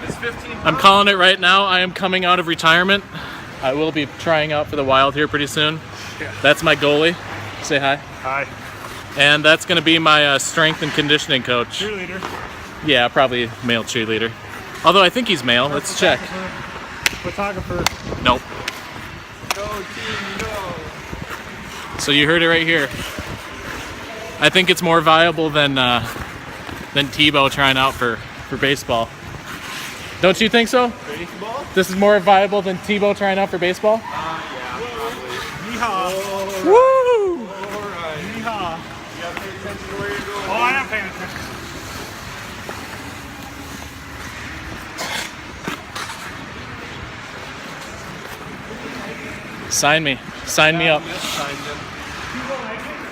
It's 15. I'm calling it right now. I am coming out of retirement. I will be trying out for the Wild here pretty soon. Yeah. That's my goalie. Say hi. Hi. And that's going to be my strength and conditioning coach. Cheerleader. Yeah, probably male cheerleader. Although I think he's male. Let's check. Photographer. Nope. Go team, go. So you heard it right here. I think it's more viable than Tebow trying out for baseball. Don't you think so? Baseball? This is more viable than Tebow trying out for baseball? Yeah, probably. Yeehaw. Woo! Alright. Yeehaw. You gotta pay attention to where you're going. Oh, I am paying attention. Sign me. Sign me up. Signed him.